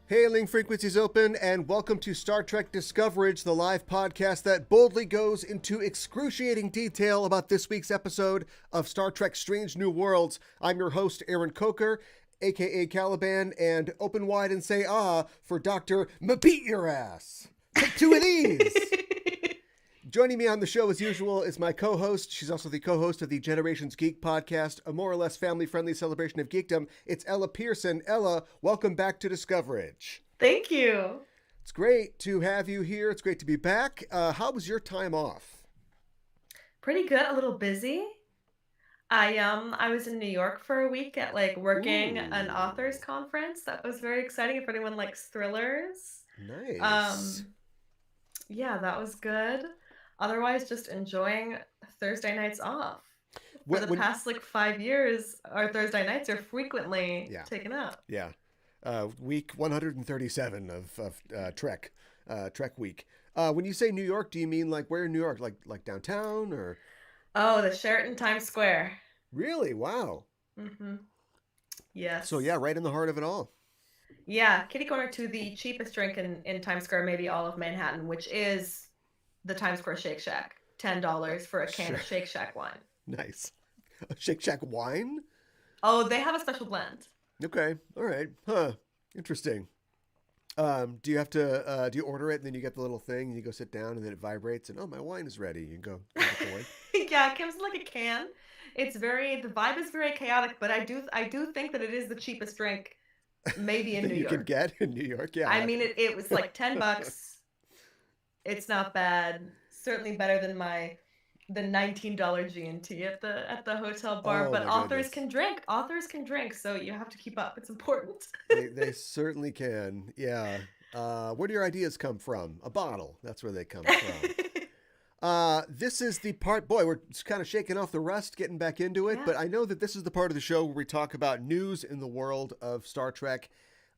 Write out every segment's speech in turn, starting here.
Hailing frequencies open, and welcome to Star Trek Discoverage, the live podcast that boldly goes into excruciating detail about this week's episode of Star Trek Strange New Worlds. I'm your host, Aaron Coker, aka Caliban, and open wide and say for Dr. Beat Your Ass. Take two of these. Joining me on the show as usual is my co-host. She's also the co-host of the Generations Geek podcast, a more or less family-friendly celebration of geekdom. It's Ella Pearson. Ella, welcome back to Discoverage. Thank you. It's great to have you here. It's great to be back. How was your time off? Pretty good. A little busy. I was in New York for a week at working an authors conference. That was very exciting if anyone likes thrillers. Nice. Yeah, that was good. Otherwise, just enjoying Thursday nights off. For the past 5 years, our Thursday nights are frequently taken up. Yeah. Week 137 of Trek week. When you say New York, do you mean where in New York? Like downtown or? Oh, the Sheraton Times Square. Really? Wow. Mm-hmm. Yes. So yeah, right in the heart of it all. Yeah, kitty corner to the cheapest drink in Times Square, maybe all of Manhattan, which is the Times Square Shake Shack. $10 for a can of Shake Shack wine. Nice. Shake Shack wine? Oh, they have a special blend. Okay. All right. Huh. Interesting. Do you have to, do you order it and then you get the little thing and you go sit down and then it vibrates and, oh, my wine is ready. You go get the wine. Yeah, it comes in a can. The vibe is very chaotic, but I do think that it is the cheapest drink maybe in New York. You can get in New York, yeah. I mean, it was $10. It's not bad. Certainly better than the $19 G&T at the hotel bar. Oh, but authors can drink. Authors can drink, so you have to keep up. It's important. They certainly can. Yeah. Where do your ideas come from? A bottle. That's where they come from. This is the part, boy, we're kind of shaking off the rust, getting back into it. Yeah. But I know that this is the part of the show where we talk about news in the world of Star Trek.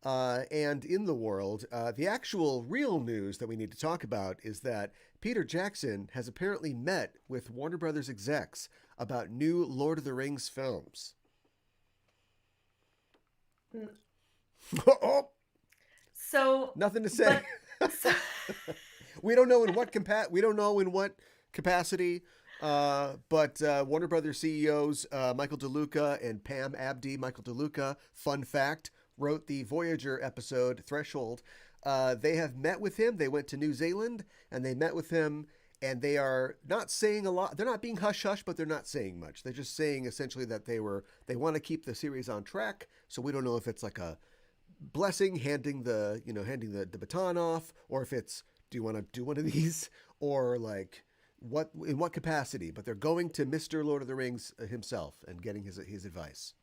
And in the world, the actual real news that we need to talk about is that Peter Jackson has apparently met with Warner Brothers execs about new Lord of the Rings films. So nothing to say. We don't know in what capacity. But Warner Brothers CEOs Michael DeLuca and Pam Abdi. Michael DeLuca, fun fact, wrote the Voyager episode Threshold. They have met with him. They went to New Zealand and they met with him, and they are not saying a lot. They're not being hush hush, but they're not saying much. They're just saying essentially that they want to keep the series on track. So we don't know if it's like a blessing, handing the baton off, or if it's, do you want to do one of these, or in what capacity. But they're going to Mr. Lord of the Rings himself and getting his advice.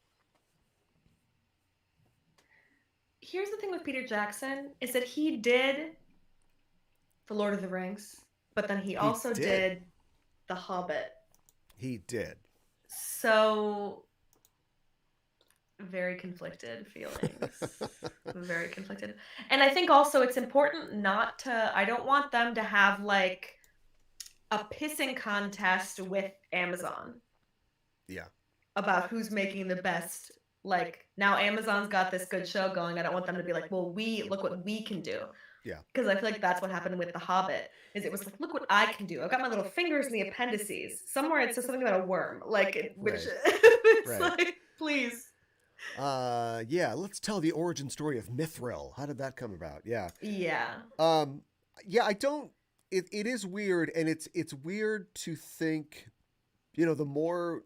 Here's the thing with Peter Jackson is that he did The Lord of the Rings, but then he also did The Hobbit. He did. So very conflicted feelings. Very conflicted. And I think also it's important I don't want them to have a pissing contest with Amazon. Yeah. About who's making the best. Now Amazon's got this good show going. I don't want them to be well, look what we can do. Yeah. Because I feel like that's what happened with The Hobbit. It was look what I can do. I've got my little fingers in the appendices. Somewhere it says something about a worm. It's please. Yeah, let's tell the origin story of Mithril. How did that come about? Yeah. Yeah. Yeah, I don't, it is weird, and it's weird to think, the more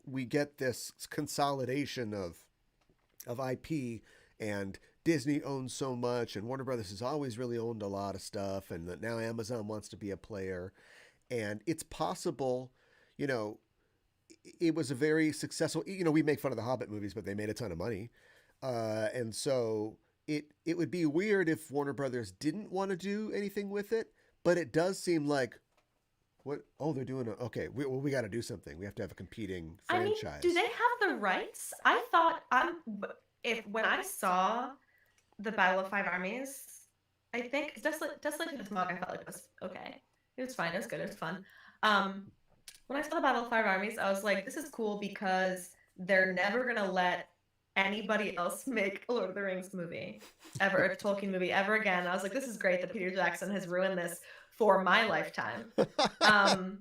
we get this consolidation of IP, and Disney owns so much, and Warner Brothers has always really owned a lot of stuff, and that now Amazon wants to be a player, and it's possible, it was a very successful, we make fun of the Hobbit movies, but they made a ton of money, and so it would be weird if Warner Brothers didn't want to do anything with it, but it does seem like, what? Oh, they're doing okay. We got to do something. We have to have a competing franchise. I mean, do they have the rights? I thought when I saw the Battle of Five Armies, I think Desolation of Smog, I felt like it was okay. It was fine. It was good. It was fun. When I saw the Battle of Five Armies, I was like, this is cool because they're never gonna let anybody else make a Lord of the Rings movie ever, a Tolkien movie ever again. I was like, this is great that Peter Jackson has ruined this for my lifetime. Um,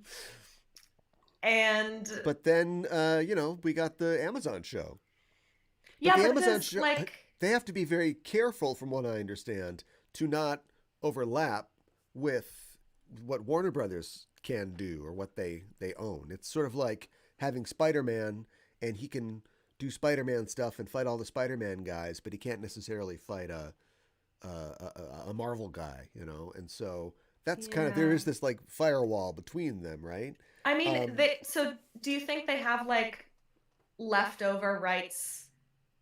and But then, we got the Amazon show. But yeah, the but Amazon does show, like, they have to be very careful, from what I understand, to not overlap with what Warner Brothers can do or what they own. It's sort of like having Spider-Man, and he can do Spider-Man stuff and fight all the Spider-Man guys, but he can't necessarily fight a Marvel guy, And so that's kind of, there yeah. is this like firewall between them, right? I mean, Um, they, so do you think they have like leftover rights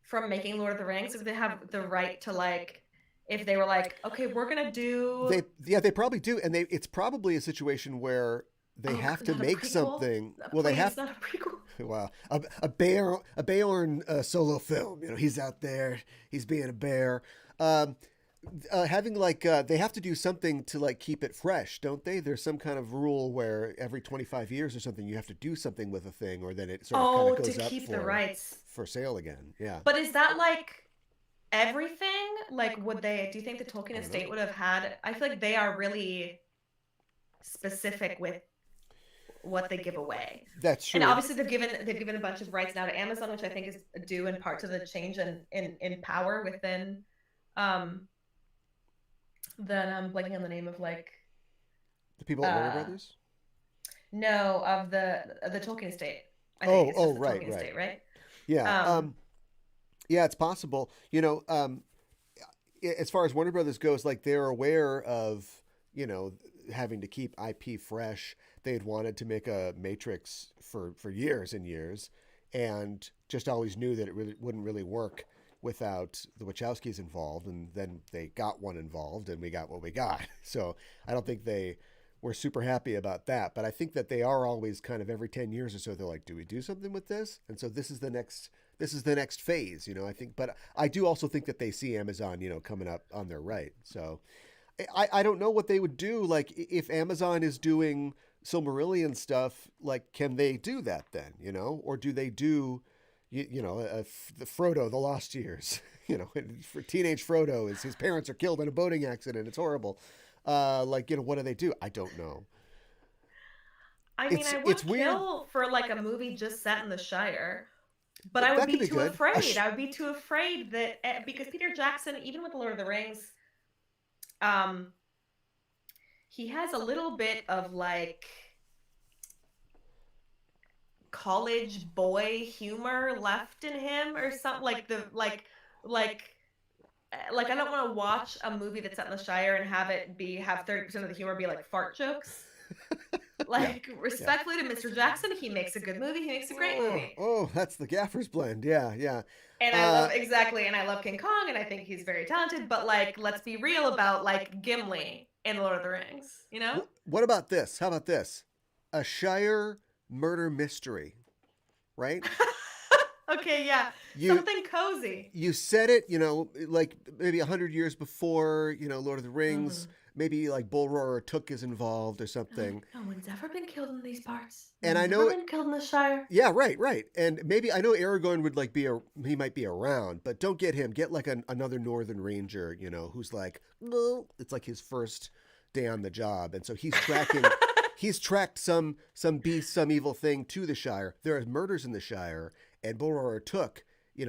from making Lord of the Rings? If they have the right to like, if they were like, okay, we're gonna do, they probably do, and it's probably a situation where they oh, have to not a make prequel, something. Well, they have. please, not a prequel. Wow, a Beorn solo film. He's out there. He's being a bear. Um, Having like they have to do something to like keep it fresh, don't they? There's some kind of rule where every 25 years or something you have to do something with a thing, or then it sort of kind of Oh, to goes up keep the rights. for sale again. Yeah, But is that like everything? Like, would they, do you think the Tolkien I don't know. estate would have had, I feel like they are really specific with what they give away. That's And true. obviously they've given a bunch of rights now to Amazon, which I think is due in part to the change in power within um then I'm blanking on the name of like The people at Warner uh Brothers. no, of the Tolkien estate. I think it's Oh, just the right, Tolkien right. estate, right? Yeah. Um Yeah, it's possible. As far as Warner Brothers goes, like they're aware of, you know, having to keep IP fresh. They had wanted to make a Matrix for years and years, and just always knew that it really wouldn't really work without the Wachowskis involved. And then they got one involved, and we got what we got. So I don't think they were super happy about that. But I think that they are always kind of every 10 years or so. They're like, do we do something with this? And so this is the next phase, I think. But I do also think that they see Amazon, coming up on their right. So I don't know what they would do. Like if Amazon is doing Silmarillion stuff, like can they do that then, or do they do, the Frodo, the Lost Years, for teenage Frodo, his parents are killed in a boating accident. It's horrible. What do they do? I don't know. I mean, It's I would it's weird. kill for like a movie just set in the Shire, but I would That could be be too good. afraid. I would be too afraid that because Peter Jackson, even with the Lord of the Rings, um he has a little bit of like college boy humor left in him or something, like the like like I don't want to watch a movie that's set in the Shire and have 30% of the humor be like fart jokes. Yeah, Like, yeah. respectfully to Mr. Jackson, he makes a good movie, he makes a great movie. That's the Gaffer's blend. Yeah, yeah. And I Uh, love, exactly, and I love King Kong and I think he's very talented, but like let's be real about like Gimli in Lord of the Rings, you know? what about this? How about this? A Shire murder mystery, right? Okay, yeah. You Something cozy. you said it, like maybe 100 years before, Lord of the Rings. Mm-hmm. Maybe like Bull Roarer Took is involved or something. No one's ever been killed in these parts. No And I one's ever know, been killed in the Shire. yeah, right, right. And maybe I know Aragorn would like he might be around, but don't get him. Get like another Northern Ranger, who's like, no, it's like his first day on the job, and so he's tracked some beast, some evil thing to the Shire. There are murders in the Shire, and Boror Took,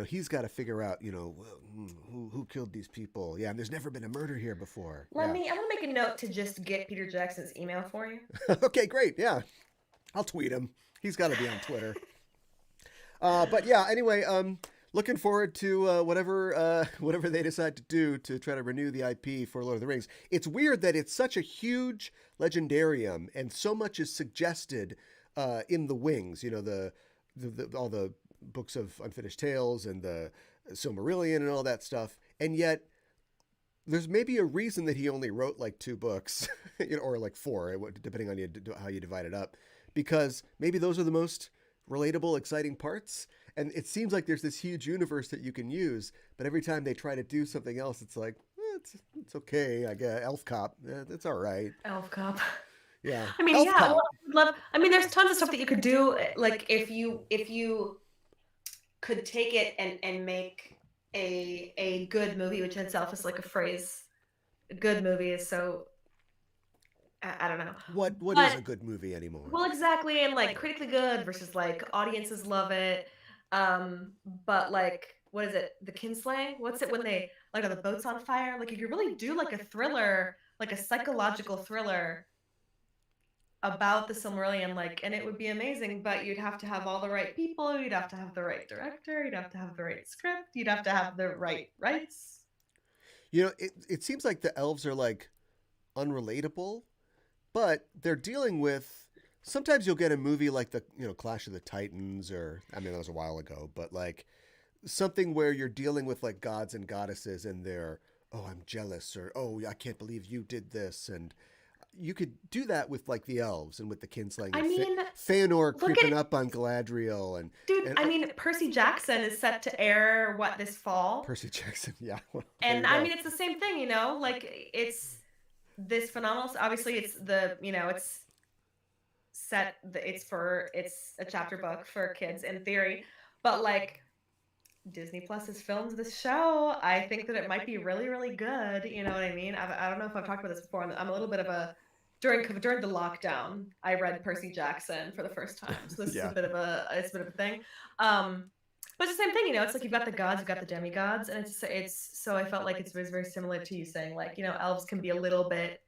he's got to figure out, who killed these people. Yeah, and there's never been a murder here before. Let Yeah. me, I'm gonna make a note to just get Peter Jackson's email for you. Okay, great. Yeah, I'll tweet him. He's got to be on Twitter. But yeah, anyway, looking forward to whatever they decide to do to try to renew the IP for Lord of the Rings. It's weird that it's such a huge legendarium, and so much is suggested in the wings. All the books of Unfinished Tales and the Silmarillion and all that stuff, and yet there's maybe a reason that he only wrote like 2 books, or like 4, depending on how you divide it up, because maybe those are the most relatable, exciting parts. And it seems like there's this huge universe that you can use, but every time they try to do something else, it's like, it's okay. I guess Elf Cop, it's all right. Elf Cop. Yeah, I mean, Elf yeah, well, Cop. I would love. I mean, there's tons of stuff that you could do. Like if you could take it and make a good movie, which in itself is like a phrase. A good movie is so I don't know. What is But a good movie anymore? well, exactly, and like critically good versus like audiences love it. But like what is it? The kinslaying? What's it when they like are the boats on fire? Like if you really do like a thriller, like a psychological thriller about the Silmarillion, like, and it would be amazing, but you'd have to have all the right people, you'd have to have the right director, you'd have to have the right script, you'd have to have the right rights. You know, it seems like the elves are like unrelatable, but they're dealing with. Sometimes you'll get a movie like the Clash of the Titans, or I mean that was a while ago, but like something where you're dealing with like gods and goddesses, and they're I'm jealous, or I can't believe you did this, and you could do that with like the elves and with the kinslaying I and mean, Feanor look creeping at up on Galadriel dude. and I mean, Percy Jackson is set to air this fall, Percy Jackson. Yeah, well, there and you I go. mean, it's the same thing, you know. Like it's this phenomenal. Obviously, it's the it's set. It's a chapter book for kids in theory, but like Disney Plus has filmed this show. I think that it might be really, really good. You know what I mean? I don't know if I've talked about this before. I'm a little bit of a during the lockdown. I read Percy Jackson for the first time, so this is Yeah. a bit of a thing. But it's the same thing, you know. It's like you've got the gods, you've got the demigods, and it's so I felt like it's very, very similar to you saying like elves can be a little bit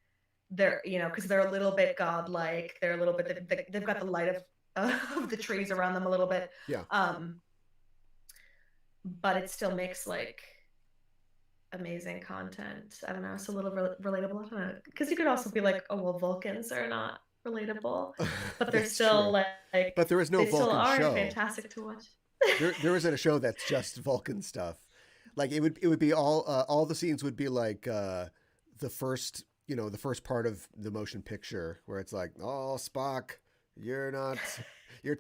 they're because they're a little bit godlike. They're a little bit they've got the light of the trees around them a little bit. Yeah. But it still makes like amazing content. I don't know, it's a little relatable. I don't know, because you could also be like, oh well, Vulcans are not relatable, but they're That's still true. like But there is no they still Vulcan are show. fantastic to watch. There isn't a show that's just Vulcan stuff. Like it would be all the scenes would be like the first the first part of the motion picture where it's like, oh Spock, you're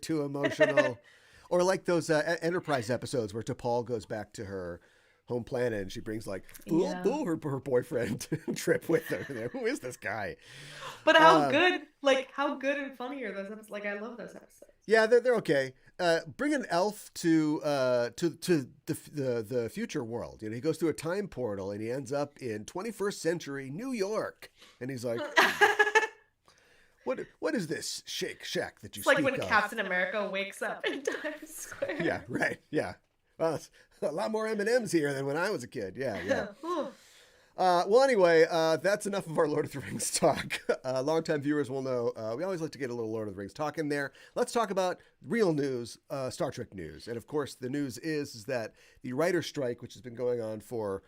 too emotional, or like those Enterprise episodes where T'Pol goes back to her home planet and she brings like her boyfriend trip with her. Who is this guy? But how good, how good and funny are those episodes? Like I love those episodes. Yeah, they're okay. Bring an elf to the future world. He goes through a time portal and he ends up in 21st century New York, and he's like, "What is this shack that you?" It's like when Captain America wakes up in Times Square. Yeah, right. Yeah, well, it's a lot more M&Ms here than when I was a kid. Yeah. Well, anyway, that's enough of our Lord of the Rings talk. Longtime viewers will know we always like to get a little Lord of the Rings talk in there. Let's talk about real news, Star Trek news. And of course, the news is that the writer's strike, which has been going on for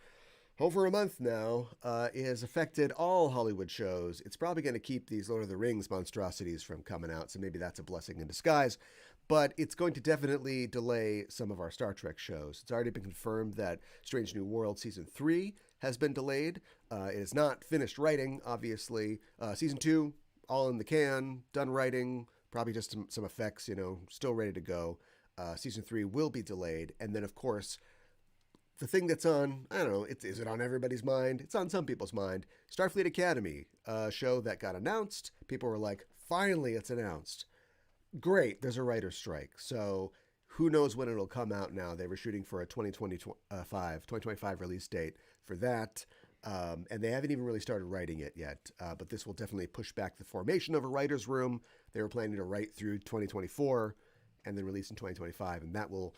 over a month now, has affected all Hollywood shows. It's probably going to keep these Lord of the Rings monstrosities from coming out, so maybe that's a blessing in disguise. But it's going to definitely delay some of our Star Trek shows. It's already been confirmed that Strange New World Season 3 has been delayed. It is not finished writing, obviously. Season 2, all in the can, done writing, probably just some effects, still ready to go. Season 3 will be delayed. And then, of course, the thing that's on, I don't know, is it on everybody's mind? It's on some people's mind. Starfleet Academy, a show that got announced. People were like, finally it's announced. Great, there's a writer's strike. So who knows when it'll come out now. They were shooting for a 2025 release date for that. And they haven't even really started writing it yet. But this will definitely push back the formation of a writer's room. They were planning to write through 2024 and then release in 2025. And that will,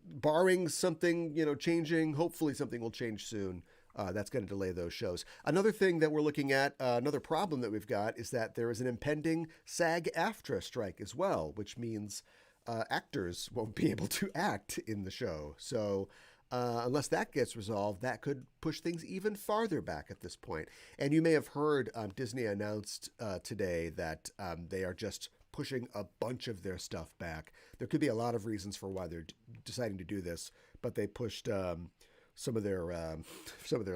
barring something, changing, hopefully something will change soon. That's going to delay those shows. Another thing that we're looking at, another problem that we've got, is that there is an impending SAG-AFTRA strike as well, which means actors won't be able to act in the show. So unless that gets resolved, that could push things even farther back at this point. And you may have heard Disney announced today that they are just pushing a bunch of their stuff back. There could be a lot of reasons for why they're deciding to do this, but they pushed some of their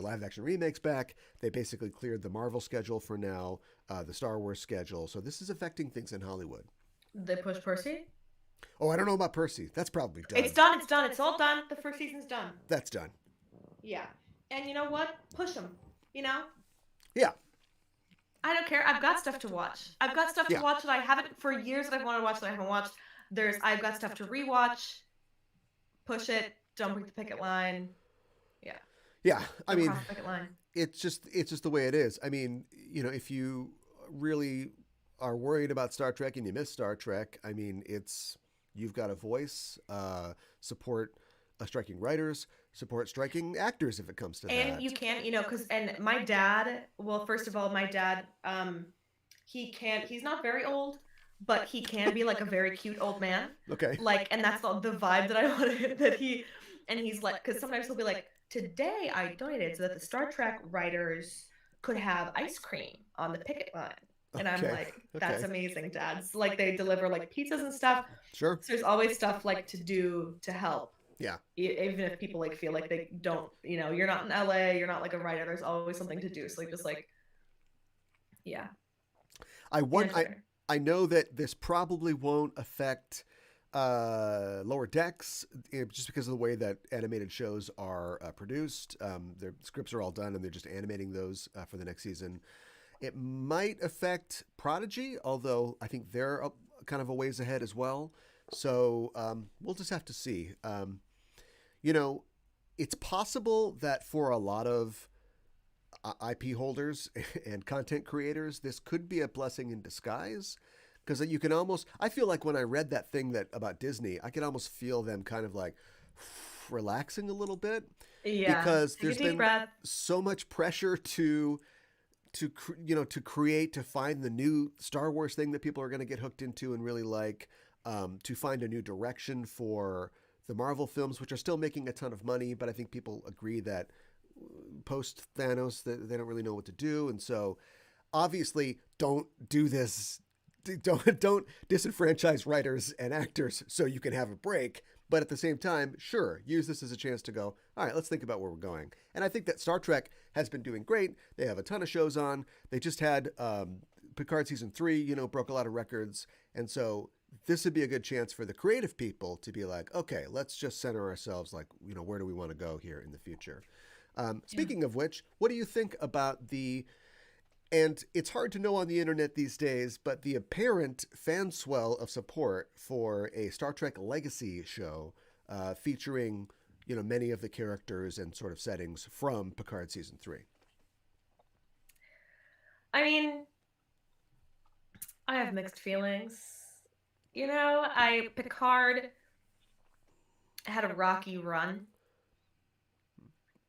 live action remakes back. They basically cleared the Marvel schedule for now, the Star Wars schedule. So this is affecting things in Hollywood. They pushed Percy? Oh, I don't know about Percy. That's probably done. It's done. It's done. It's all done. The first season's done. That's done. Yeah. And you know what? Push them. Yeah. I don't care. I've got stuff to watch. I've got stuff to watch that I haven't for years that I've wanted to watch that I haven't watched. I've got stuff to rewatch. push it, don't break the picket line. Yeah, Yeah, I don't mean, cross the picket line. it's just the way it is. I mean, if you really are worried about Star Trek and you miss Star Trek, I mean, it's you've got a voice. Support striking writers, support striking actors if it comes to And that. you can, because and my dad, well, first of all, my dad, he's not very old, but he can be like a very cute old man. Okay. Like, and that's the vibe that I wanted that and he's like, because sometimes he'll be like, today I donated so that the Star Trek writers could have ice cream on the picket line. And I'm Okay. like, that's Okay. amazing, dads. Like they deliver like pizzas and stuff. Sure. So there's always stuff like to do to help, Yeah. even if people like feel like they don't, you're not in LA, you're not like a writer, there's always something to do. So like just like, yeah, I be on want. I Twitter. I know that this probably won't affect Lower Decks, just because of the way that animated shows are produced. Their scripts are all done, and they're just animating those for the next season. It might affect Prodigy, although I think they're kind of a ways ahead as well. So we'll just have to see. You know, it's possible that for a lot of IP holders and content creators, this could be a blessing in disguise. Because you can almost, I feel like when I read that thing that about Disney, I could almost feel them kind of like relaxing a little bit, Yeah, because take a there's deep been breath. so much pressure to create, to find the new Star Wars thing that people are going to get hooked into and really like, to find a new direction for the Marvel films, which are still making a ton of money, but I think people agree that post Thanos that they don't really know what to do, and so obviously don't do this. Don't disenfranchise writers and actors so you can have a break. But at the same time, sure, use this as a chance to go, all right, let's think about where we're going. And I think that Star Trek has been doing great. They have a ton of shows on. They just had Picard season 3, broke a lot of records. And so this would be a good chance for the creative people to be like, okay, let's just center ourselves, like, where do we want to go here in the future? Yeah. Speaking of which, what do you think about and it's hard to know on the internet these days, but the apparent fan swell of support for a Star Trek Legacy show featuring, many of the characters and sort of settings from Picard season 3? I mean, I have mixed feelings. I Picard had a rocky run.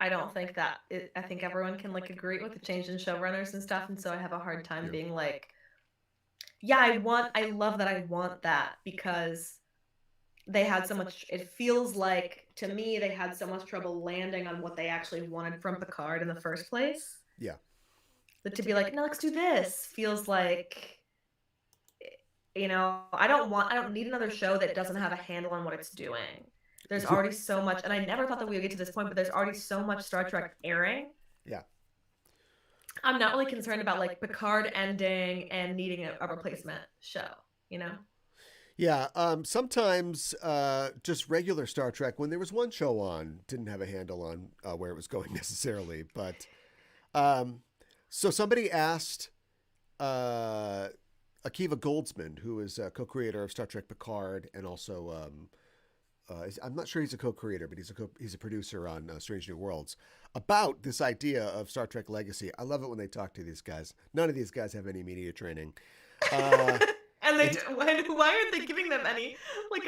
I don't think I think everyone can like agree with the change in showrunners and stuff, and so I have a hard time Yeah. being like, yeah, I love that, I want that, because they had so much, it feels like to me they had so much trouble landing on what they actually wanted from Picard in the first place. Yeah. But to be like, no, let's do this, feels like, I don't need another show that doesn't have a handle on what it's doing. There's already so much, and I never thought that we would get to this point, but there's already so much Star Trek airing. Yeah. I'm not really concerned about like Picard ending and needing a replacement show, you know? Yeah, sometimes just regular Star Trek, when there was one show on, didn't have a handle on where it was going necessarily. But um, so somebody asked Akiva Goldsman, who is a co-creator of Star Trek Picard, and also I'm not sure he's a co-creator, but he's a producer on Strange New Worlds, about this idea of Star Trek Legacy. I love it when they talk to these guys. None of these guys have any media training. Uh, And and why aren't they giving them any? Like,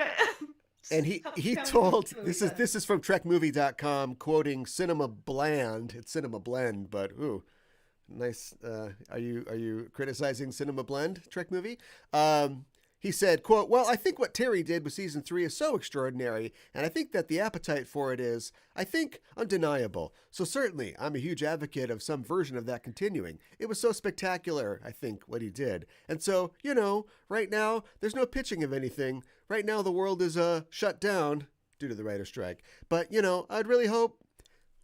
And he told, this is from trekmovie.com, quoting Cinema Bland. It's Cinema Blend, but ooh, nice. Are you criticizing Cinema Blend, Trek Movie? He said, quote, well, I think what Terry did with season 3 is so extraordinary, and I think that the appetite for it is, I think, undeniable. So certainly, I'm a huge advocate of some version of that continuing. It was so spectacular, I think, what he did. And so, right now, there's no pitching of anything. Right now, the world is shut down due to the writer's strike. But, I'd really hope,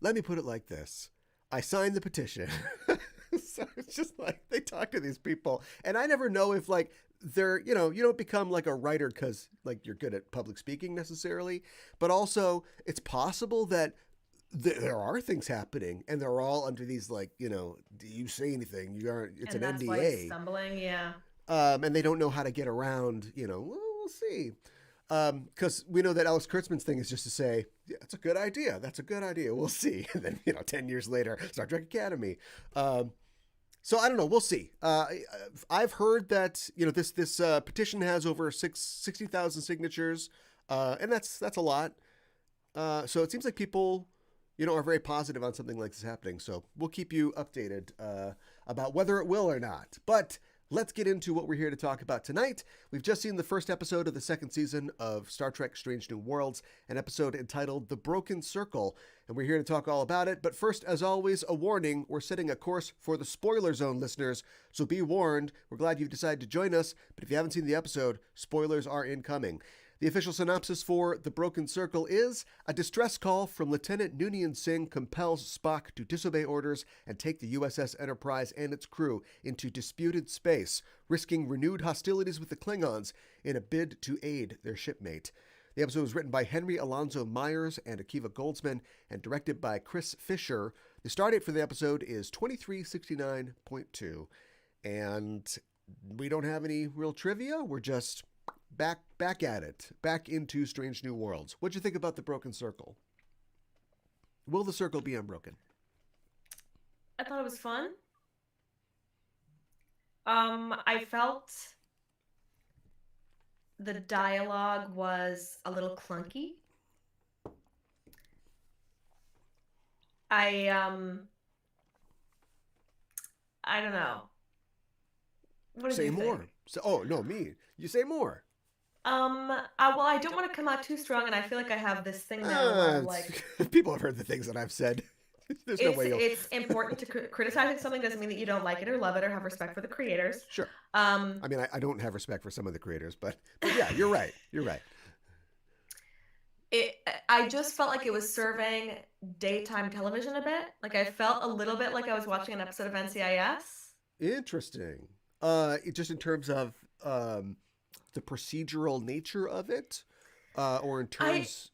let me put it like this. I signed the petition. So it's just like they talk to these people, and I never know if like they're, you don't become like a writer because like you're good at public speaking necessarily, but also it's possible that there are things happening and they're all under these like, do you say anything? You aren't. It's and an that's why he's NDA, stumbling. Yeah. and they don't know how to get around. We'll see. Because we know that Alex Kurtzman's thing is just to say, yeah, that's a good idea. That's a good idea. We'll see. And then, 10 years later, Star Trek Academy. So I don't know. We'll see. I've heard that, this petition has over 60,000 signatures, and that's a lot. So it seems like people, are very positive on something like this happening. So we'll keep you updated about whether it will or not. But let's get into what we're here to talk about tonight. We've just seen the first episode of the second season of Star Trek Strange New Worlds, an episode entitled The Broken Circle, and we're here to talk all about it. But first, as always, a warning. We're setting a course for the spoiler zone, listeners, so be warned. We're glad you've decided to join us, but if you haven't seen the episode, spoilers are incoming. The official synopsis for The Broken Circle is: a distress call from Lieutenant Noonien Singh compels Spock to disobey orders and take the USS Enterprise and its crew into disputed space, risking renewed hostilities with the Klingons in a bid to aid their shipmate. The episode was written by Henry Alonzo Myers and Akiva Goldsman and directed by Chris Fisher. The stardate for the episode is 2369.2, and we don't have any real trivia. We're just back at it, back into Strange New Worlds. What'd you think about The Broken Circle? Will the circle be unbroken? I thought it was fun. I felt the dialogue was a little clunky. I don't know. What did Say you more. think? Oh no, me. You say more. Well, I don't want to come out too strong, and I feel like I have this thing now where I'm like, people have heard the things that I've said. There's no way you'll... it's important to criticizing something doesn't mean that you don't like it or love it or have respect for the creators. Sure. I mean, I don't have respect for some of the creators, but yeah, you're right. You're right. I just felt like it was serving daytime television a bit. Like I felt a little bit like I was watching an episode of NCIS. Interesting. Just in terms of the procedural nature of it, or in terms...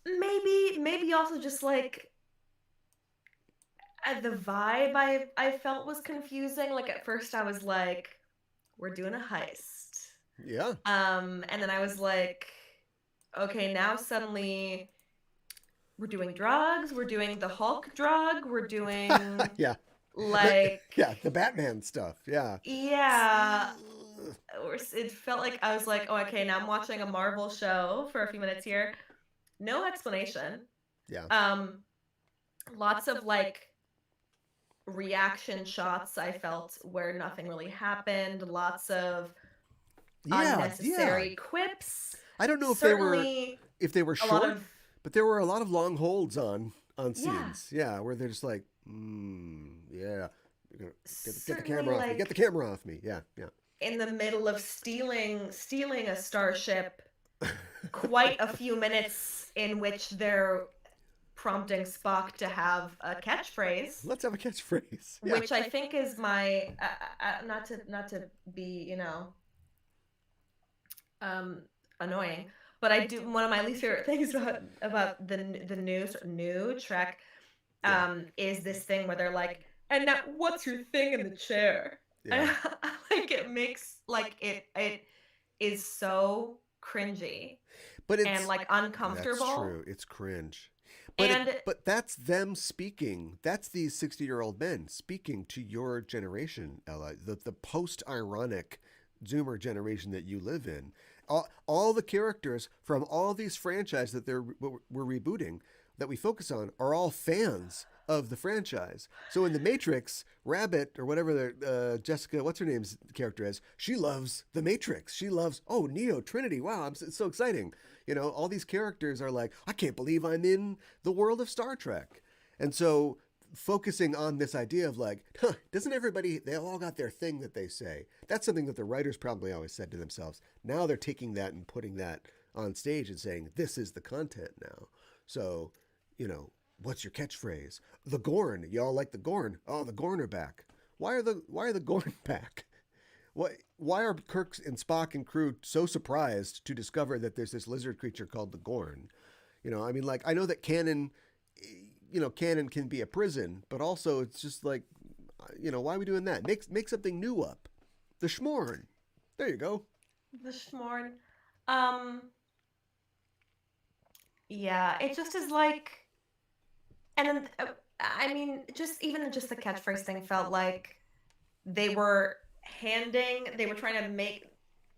Maybe also just like the vibe I felt was confusing. Like at first I was like, we're doing a heist. Yeah. And then I was like, okay, now suddenly we're doing drugs, we're doing the Hulk drug, we're doing yeah. Like the Batman stuff. Yeah. It felt like I was like, oh, okay, now I'm watching a Marvel show for a few minutes here. No explanation. Yeah. Lots of like reaction shots I felt where nothing really happened. Lots of unnecessary quips. I don't know if they were short, but there were a lot of long holds on scenes. Yeah, where they're just like, yeah, get the camera off me. Get the camera off me. Yeah. In the middle of stealing a starship, quite a few minutes in which they're prompting Spock to have a catchphrase. Let's have a catchphrase. Yeah. Which I think is my not to be annoying, but I do, one of my least favorite things about the new Trek is this thing where they're like, and now what's your thing in the chair? Yeah. Like it makes like it is so cringy, but it's like uncomfortable. That's true. It's cringe. But that's them speaking. That's these 60-year-old men speaking to your generation, Ella. The post-ironic Zoomer generation that you live in. All the characters from all these franchises that we're rebooting that we focus on are all fans of the franchise. So in The Matrix, Rabbit, or whatever Jessica, what's her name's character is, she loves The Matrix. She loves, Neo, Trinity. Wow, it's so exciting. All these characters are like, I can't believe I'm in the world of Star Trek. And so focusing on this idea of like, doesn't everybody, they all got their thing that they say. That's something that the writers probably always said to themselves. Now they're taking that and putting that on stage and saying, this is the content now. So, what's your catchphrase? The Gorn. Y'all like the Gorn? Oh, the Gorn are back. Why are the Gorn back? Why are Kirk and Spock and crew so surprised to discover that there's this lizard creature called the Gorn? I know that canon can be a prison, but also it's just like, why are we doing that? Make something new up. The Schmorn. There you go. The Schmorn. Um, yeah, it just is like, and then I mean, just even just the catchphrase thing felt like they were they were trying to make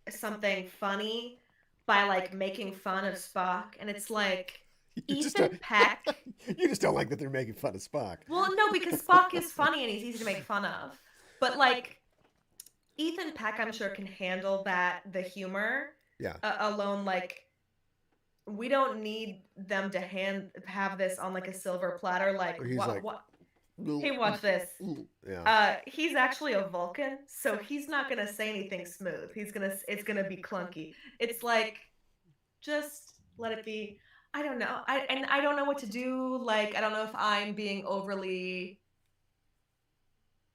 something funny by like making fun of Spock, and it's like You just don't, Ethan Peck. you just don't like that they're making fun of Spock. Well, no, because Spock is funny and he's easy to make fun of, but like Ethan Peck, I'm sure can handle the humor Yeah. alone. Like we don't need them to have this on like a silver platter. Like Or he's like, what? Hey, watch this. yeah. He's actually a Vulcan, so he's not gonna say anything smooth. It's gonna be clunky. It's like, just let it be. I don't know. I don't know what to do. Like, I don't know if I'm being overly,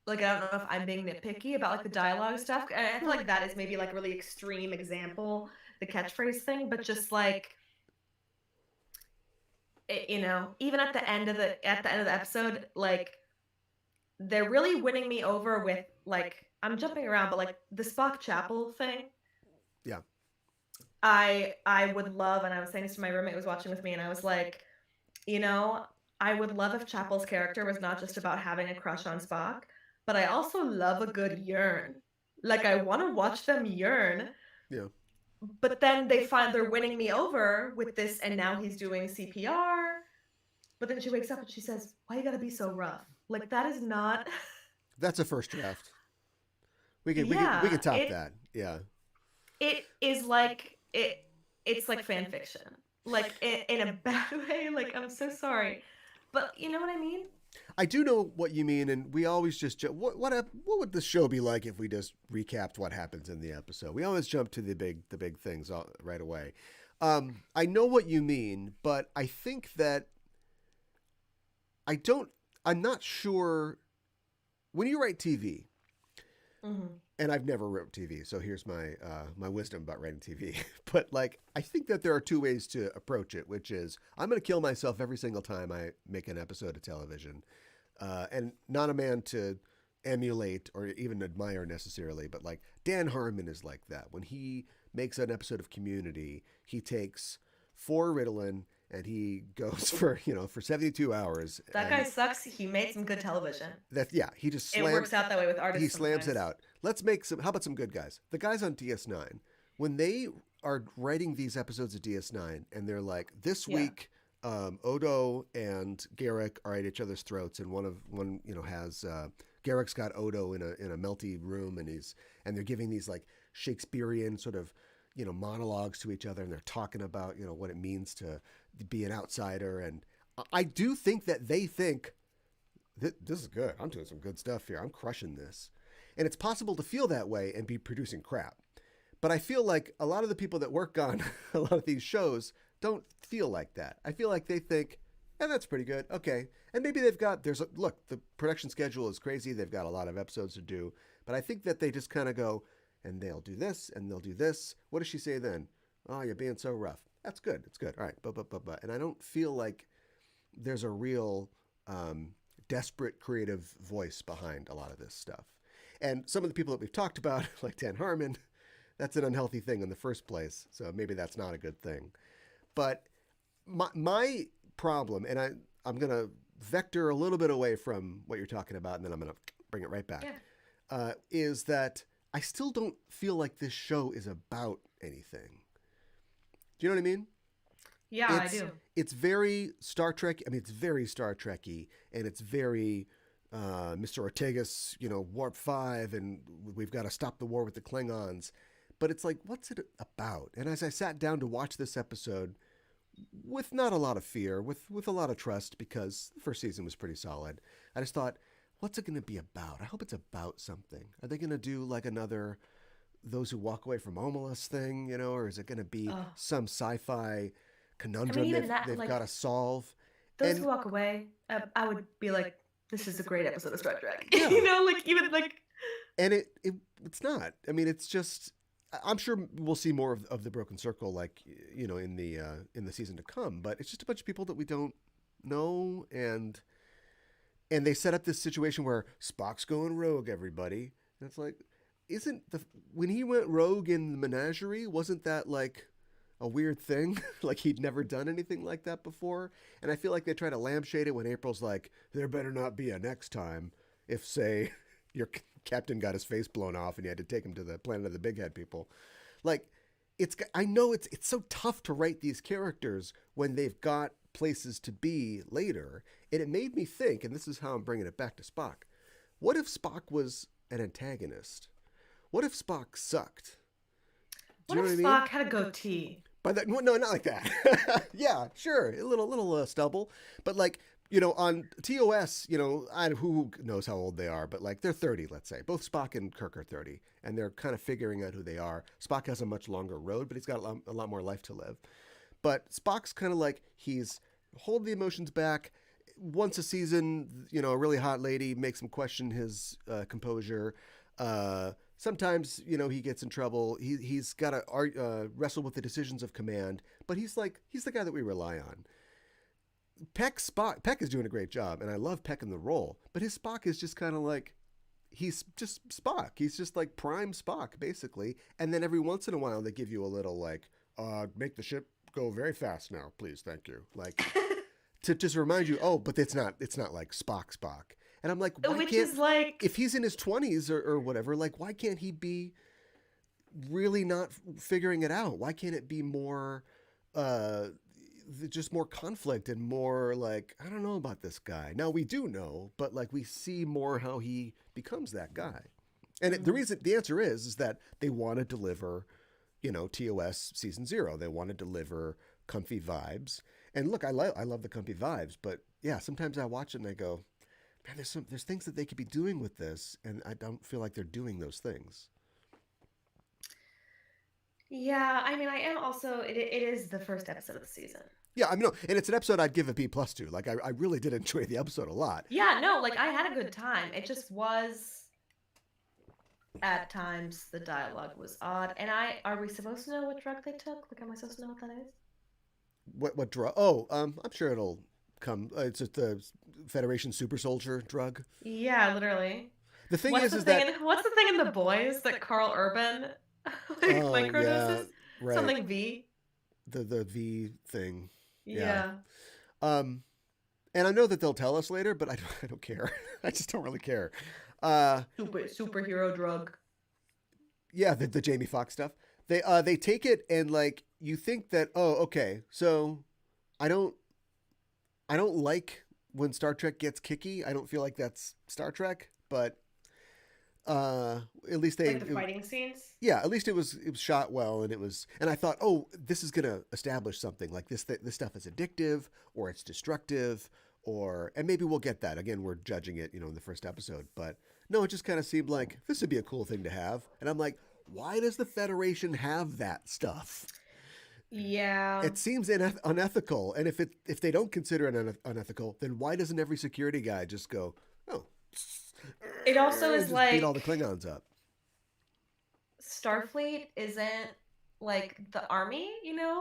like, I don't know if I'm being nitpicky about like the dialogue stuff. And I feel like that is maybe like a really extreme example, the catchphrase thing, but just like, even at the end of the episode, like they're really winning me over with, like, I'm jumping around, but like the Spock Chapel thing. Yeah. I would love, and I was saying this to my roommate who was watching with me, and I was like, I would love if Chapel's character was not just about having a crush on Spock, but I also love a good yearn. Like I want to watch them yearn. Yeah. But then they're winning me over with this, and now he's doing CPR. But then she wakes up and she says, "Why you gotta be so rough?" Like that is not. That's a first draft. We can Yeah, top that. Yeah. it is like it's like fan fiction, like in a bad way. Like I'm so sorry, but you know what I mean. I do know what you mean, and we always just what would the show be like if we just recapped what happens in the episode? We always jump to the big things right away. I know what you mean, but I think that I don't. I'm not sure when you write TV, Mm-hmm. and I've never wrote TV, so here's my wisdom about writing TV. But like, I think that there are two ways to approach it, which is I'm going to kill myself every single time I make an episode of television, and not a man to emulate or even admire necessarily, but like Dan Harmon is like that. When he makes an episode of Community, he takes 4 Ritalin and he goes for 72 hours. That guy sucks. He made some good television. He just It works out that way with artists. he slams it sometimes. out. Let's make some. How about some good guys? The guys on DS9, when they are writing these episodes of DS9, and they're like, this Yeah. week, Odo and Garrick are at each other's throats, and one has Garrick's got Odo in a melty room, and they're giving these like Shakespearean sort of monologues to each other, and they're talking about what it means to be an outsider, and I do think that they think this is good. I'm doing some good stuff here. I'm crushing this. And it's possible to feel that way and be producing crap. But I feel like a lot of the people that work on a lot of these shows don't feel like that. I feel like they think, yeah, that's pretty good. Okay. And maybe look, the production schedule is crazy. They've got a lot of episodes to do. But I think that they just kind of go, and they'll do this, and they'll do this. What does she say then? Oh, you're being so rough. That's good. It's good. All right. But. And I don't feel like there's a real desperate creative voice behind a lot of this stuff. And some of the people that we've talked about, like Dan Harmon, that's an unhealthy thing in the first place. So maybe that's not a good thing. But my problem, and I'm going to vector a little bit away from what you're talking about, and then I'm going to bring it right back, is that I still don't feel like this show is about anything. Do you know what I mean? Yeah, I do. It's very Star Trek. I mean, it's very Star Trekky, and it's very Mr. Ortega's, Warp 5, and we've got to stop the war with the Klingons. But it's like, what's it about? And as I sat down to watch this episode, with not a lot of fear, with a lot of trust, because the first season was pretty solid, I just thought, what's it going to be about? I hope it's about something. Are they going to do like another Those Who Walk Away from Omelas thing, or is it going to be some sci-fi conundrum they've got to solve? Those Who Walk Away, I would be like, this is a great episode of Star Trek. Yeah. Even like. And it's not. I mean, it's just. I'm sure we'll see more of the Broken Circle, like in the season to come. But it's just a bunch of people that we don't know, and they set up this situation where Spock's going rogue. Everybody, and it's like, when he went rogue in the Menagerie? Wasn't that like a weird thing. Like he'd never done anything like that before. And I feel like they try to lampshade it when April's like, there better not be a next time. If, say, your captain got his face blown off and you had to take him to the planet of the big head people. Like, I know it's so tough to write these characters when they've got places to be later. And it made me think, and this is how I'm bringing it back to Spock. What if Spock was an antagonist? What if Spock sucked? Do What you know if what I mean? Spock had a goatee? By that, no, not like that. Yeah, sure, a little stubble, but like on TOS, who knows how old they are, but like they're 30, let's say. Both Spock and Kirk are 30, and they're kind of figuring out who they are. Spock has a much longer road, but he's got a lot more life to live. But Spock's kind of like he's hold the emotions back. Once a season, a really hot lady makes him question his composure. Sometimes, he gets in trouble. He's got to wrestle with the decisions of command, but he's the guy that we rely on. Peck is doing a great job, and I love Peck in the role, but his Spock is just kind of like, he's just Spock. He's just like prime Spock, basically. And then every once in a while, they give you a little like, make the ship go very fast now, please, thank you. Like, to just remind you, but it's not like Spock. And I'm like, why Which can't, is like, if he's in his 20s or whatever, like, why can't he be really not figuring it out? Why can't it be more, just more conflict and more like, I don't know about this guy. Now we do know, but like we see more how he becomes that guy. And the answer is that they want to deliver, TOS season 0. They want to deliver comfy vibes. And look, I love the comfy vibes, but yeah, sometimes I watch it and I go, man, there's things that they could be doing with this, and I don't feel like they're doing those things. yeah, I mean, I am also, it is the first episode of the season. Yeah, I mean, no, and it's an episode I'd give a B+ to. Like, I really did enjoy the episode a lot. Yeah, no, like I had a good time. It just was, at times, the dialogue was odd. And are we supposed to know what drug they took? Like, am I supposed to know what that is? What drug? Oh, I'm sure it'll come. It's just the Federation super soldier drug. Yeah, literally. The thing What's is, the is thing that what's the thing in The Boys that Carl Urban like oh yeah, microdoses? right, Something V? the V thing. Yeah. Yeah. And I know that they'll tell us later, but I don't care. I just don't really care. Superhero drug. Yeah, the Jamie Foxx stuff. They take it and like you think that okay, so I don't like when Star Trek gets kicky. I don't feel like that's Star Trek, but at least Like the fighting scenes? yeah, at least it was shot well, and I thought, this is gonna establish something like this stuff is addictive or it's destructive and maybe we'll get that. Again, we're judging it, in the first episode, but no, it just kind of seemed like this would be a cool thing to have, and I'm like, why does the Federation have that stuff? Yeah. It seems unethical, and if they don't consider it unethical, then why doesn't every security guy just go, it also is just like beat all the Klingons up? Starfleet isn't like the army,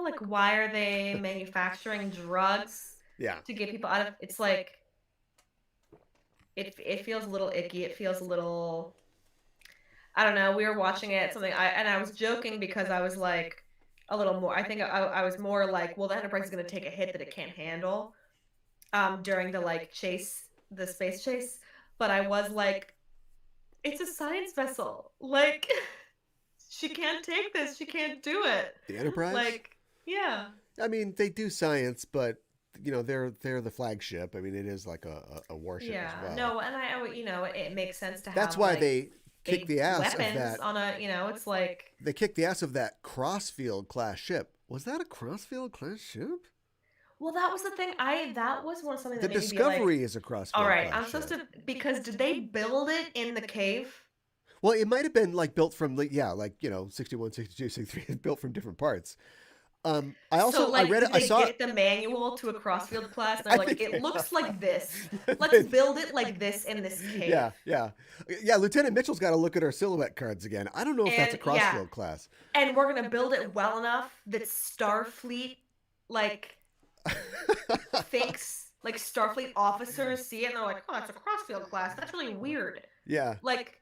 like why are they manufacturing drugs Yeah. to get people out of it's like it feels a little icky. It feels a little, I don't know. We were watching it something I was joking because I was like a little more, I think I was more like, well, the Enterprise is going to take a hit that it can't handle during the like the space chase, but I was like, it's a science vessel, like she can't take this, she can't do it. The Enterprise? Like, yeah. I mean, they do science, but they're the flagship. I mean, it is like a warship as well. No, and it makes sense to have. That's why like, they kick the ass of weapons that. On a, it's like they kick the ass of that Crossfield class ship. Was that a Crossfield class ship? Well, that was the thing. That was something the that made Discovery me be like, is a Crossfield. all right, class I'm supposed ship. to, because did they build it in the cave? Well, it might have been like built from 61, 62, 63, built from different parts. I also I read it. I saw get the manual to a Crossfield class. They're like, it looks like this. Let's build it like this in this cave. Yeah. Lieutenant Mitchell's got to look at our silhouette cards again. I don't know if that's a Crossfield class. And we're gonna build it well enough that Starfleet like thinks, like Starfleet officers see it and they're like, oh, that's a Crossfield class. That's really weird. Yeah. Like.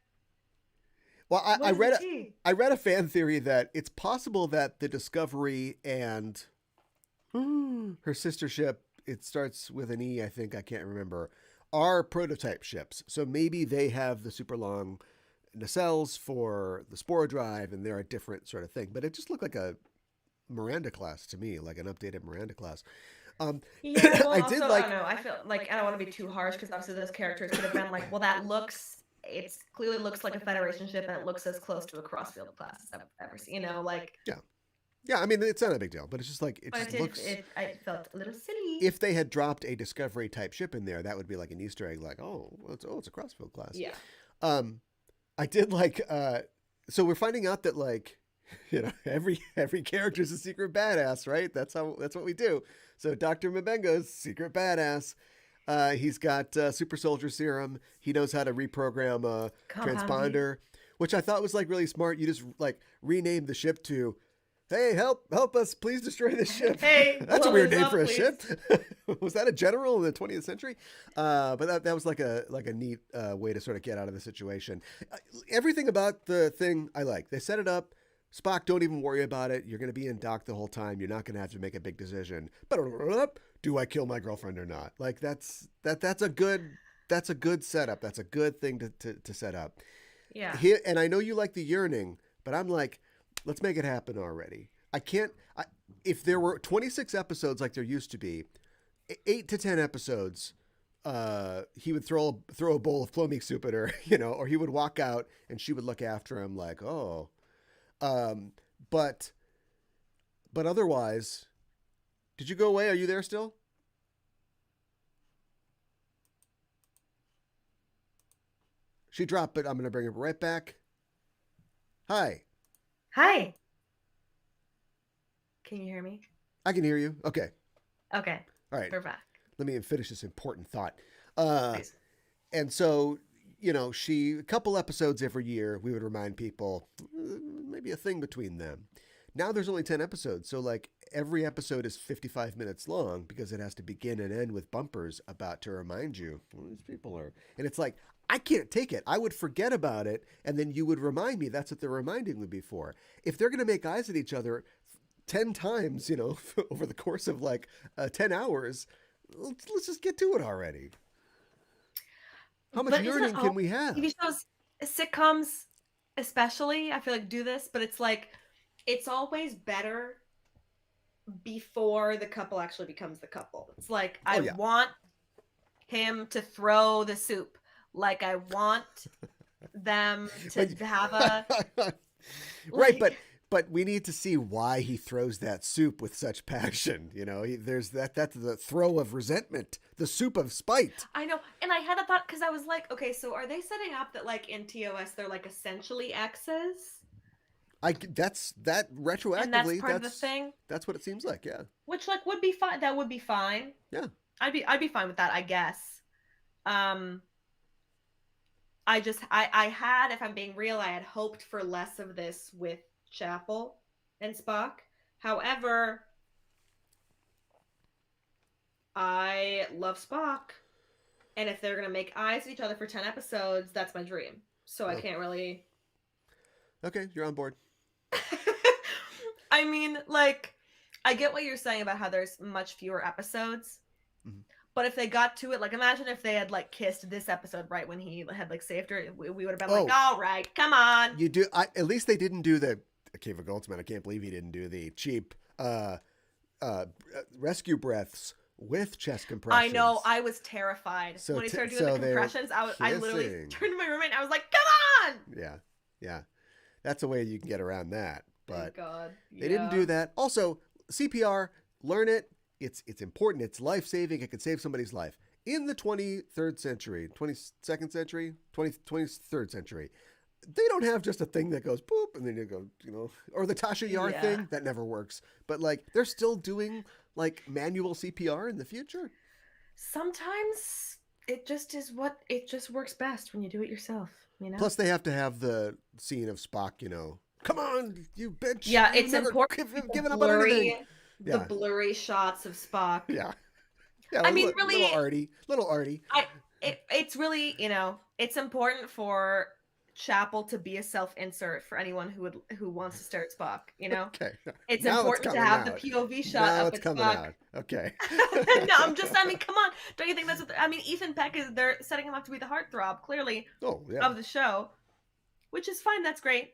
Well, What is the T? I read a fan theory that it's possible that the Discovery and her sister ship, it starts with an E, I think, I can't remember, are prototype ships. So maybe they have the super long nacelles for the spore drive and they're a different sort of thing. But it just looked like a Miranda class to me, like an updated Miranda class. Um, Yeah, well, I did also, I don't like, know. I feel like I don't want to be too harsh because obviously those characters could have been like, well, that looks, it's clearly looks like a Federation ship and it looks as close to a Crossfield class as I've ever seen. Like, yeah, yeah. I mean, it's not a big deal, but it's just like it but just looks. I felt a little silly. If they had dropped a Discovery type ship in there, that would be like an Easter egg, like it's a Crossfield class. Yeah. Um, I did like. So we're finding out that like, every character is a secret badass, right? That's what we do. So Dr. Mabenga's secret badass. He's got super soldier serum. He knows how to reprogram a Compound V. transponder, which I thought was like really smart. You just like rename the ship to, "Hey, help us, please destroy this ship." Hey, That's a blow weird this name up, for a please. ship. Was that a general in the 20th century? But that was like a neat way to sort of get out of the situation. Everything about the thing I like. They set it up. Spock, don't even worry about it. You're going to be in dock the whole time. You're not going to have to make a big decision. But do I kill my girlfriend or not? Like that's a good setup. That's a good thing to set up. Yeah. Here, and I know you like the yearning, but I'm like, let's make it happen already. I can't. If there were 26 episodes like there used to be, 8 to 10 episodes, he would throw a bowl of Flomic soup at her, or he would walk out and she would look after him like, oh. But otherwise, did you go away? Are you there still? She dropped, but I'm going to bring her right back. Hi. Hi. Can you hear me? I can hear you. Okay. Okay. All right. We're back. Let me finish this important thought. Please. And so, a couple episodes every year, we would remind people, maybe a thing between them. Now there's only 10 episodes. So like every episode is 55 minutes long because it has to begin and end with bumpers about to remind you who these people are. And it's like, I can't take it. I would forget about it. And then you would remind me that's what they're reminding me before. If they're going to make eyes at each other 10 times, over the course of like 10 hours, let's just get to it already. How much yearning can we have? TV shows, sitcoms especially, I feel like do this, but it's like, it's always better before the couple actually becomes the couple. It's like, I want him to throw the soup. Like, I want them to have a... Right, but we need to see why he throws that soup with such passion. There's that's the throw of resentment, the soup of spite. I know. And I had a thought because I was like, okay, so are they setting up that like in TOS, they're like essentially exes? That's that retroactively. And that's part of the thing. That's what it seems like. Yeah. Which like would be fine. That would be fine. Yeah. I'd be fine with that, I guess. I had, if I'm being real, I had hoped for less of this with Chapel and Spock. However, I love Spock, and if they're gonna make eyes at each other for 10 episodes, that's my dream. So I can't really. Okay, you're on board. I mean, like, I get what you're saying about how there's much fewer episodes. Mm-hmm. But if they got to it, like, imagine if they had like kissed this episode right when he had like saved her, we would have been like, all right, come on. You do. At least they didn't do the Cave of Goldsman. I can't believe he didn't do the cheap rescue breaths with chest compressions. I know. I was terrified when he started doing the compressions. I literally turned to my roommate and I was like, come on. Yeah. That's a way you can get around that. But thank God. They didn't do that. Also, CPR, learn it. It's important. It's life-saving. It can save somebody's life. In the 23rd century, 22nd century, 23rd century, they don't have just a thing that goes boop and then you go, or the Tasha Yar thing. That never works. But like, they're still doing like manual CPR in the future. Sometimes it just works best when you do it yourself, Plus they have to have the scene of Spock, come on, you bitch. Yeah, it's important. Giving up on anything. The blurry shots of Spock. Yeah. I mean, really, little Artie. It's really, it's important Chapel to be a self-insert for anyone who wants to stare at Spock, you know? Okay. It's Now it's important to coming have the out. POV shot Now up it's at coming Spock. out. Okay. No, I mean, come on. Don't you think that's what, I mean, Ethan Peck they're setting him up to be the heartthrob, clearly, Oh, yeah. of the show, which is fine. That's great.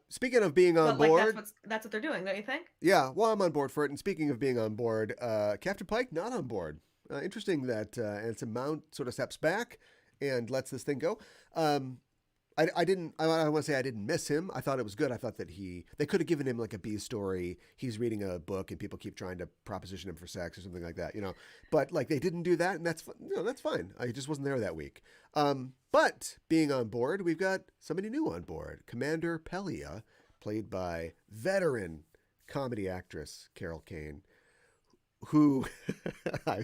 Speaking of being on But, like, board, that's what they're doing, don't you think? yeah, well, I'm on board for it. And speaking of being on board, Captain Pike not on board. Interesting that Anson Mount sort of steps back and lets this thing go. I didn't. I want to say I didn't miss him. I thought it was good. I thought that they could have given him like a B story. He's reading a book and people keep trying to proposition him for sex or something like that, you know. But like they didn't do that, and that's fine. I just wasn't there that week. But being on board, we've got somebody new on board, Commander Pelia, played by veteran comedy actress Carol Kane, who I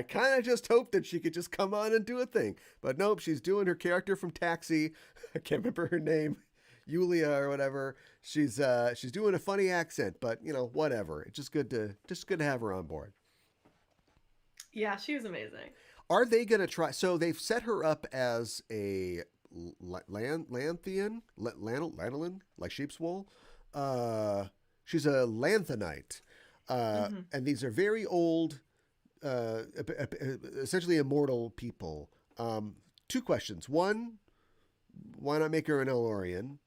kind of just hoped that she could just come on and do a thing. But nope, she's doing her character from Taxi. I can't remember her name, Yulia or whatever. She's doing a funny accent, but you know, whatever. It's just good to have her on board. Yeah, she was amazing. Are they going to try? So they've set her up as a Lanthian, lanolin, like sheep's wool. She's a Lanthanite. And these are very old, essentially immortal people. Two questions. One, why not make her an Elorian,